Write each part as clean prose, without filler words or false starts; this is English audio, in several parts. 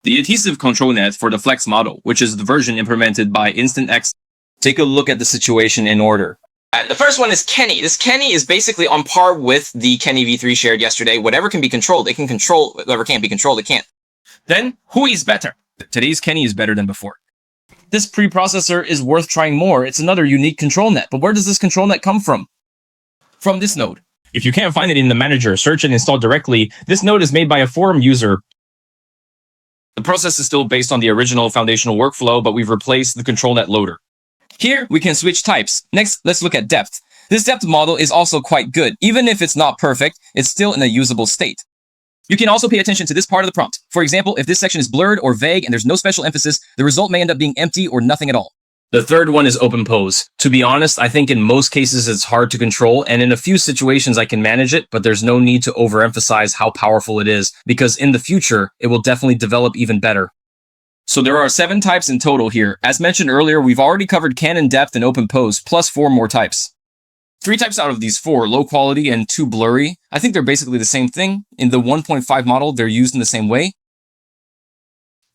the adhesive control net for the FLUX model, which is the version implemented by InstantX. Take a look at the situation in order. The first one is Kenny. This Kenny is basically on par with the Kenny v3 shared yesterday. Whatever can be controlled, it can control. Whatever can't be controlled, it can't. Then, who is better? Today's Kenny is better than before. This preprocessor is worth trying more. It's another unique control net. But where does this control net come from? From this node. If you can't find it in the manager, search and install directly. This node is made by a forum user. The process is still based on the original foundational workflow, but we've replaced the control net loader. Here, we can switch types. Next, let's look at depth. This depth model is also quite good. Even if it's not perfect, it's still in a usable state. You can also pay attention to this part of the prompt. For example, if this section is blurred or vague and there's no special emphasis, the result may end up being empty or nothing at all. The third one is open pose. To be honest, I think in most cases it's hard to control, and in a few situations I can manage it, but there's no need to overemphasize how powerful it is, because in the future, it will definitely develop even better. So there are 7 types in total here. As mentioned earlier, we've already covered canon depth and open pose, plus 4 more types. 3 types out of these 4, low quality and 2 blurry. I think they're basically the same thing. In the 1.5 model, they're used in the same way.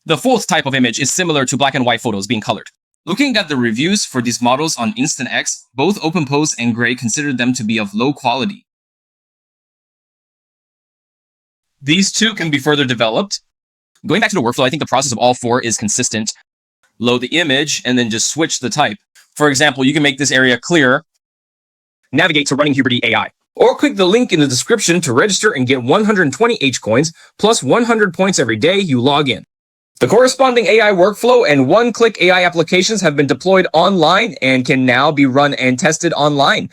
The 4th type of image is similar to black and white photos being colored. Looking at the reviews for these models on InstantX, both open pose and gray consider them to be of low quality. These 2 can be further developed. Going back to the workflow, I think the process of all 4 is consistent. Load the image and then just switch the type. For example, you can make this area clear. Navigate to RunningHub AI. Or click the link in the description to register and get 120 H-coins plus 100 points every day you log in. The corresponding AI workflow and one-click AI applications have been deployed online and can now be run and tested online.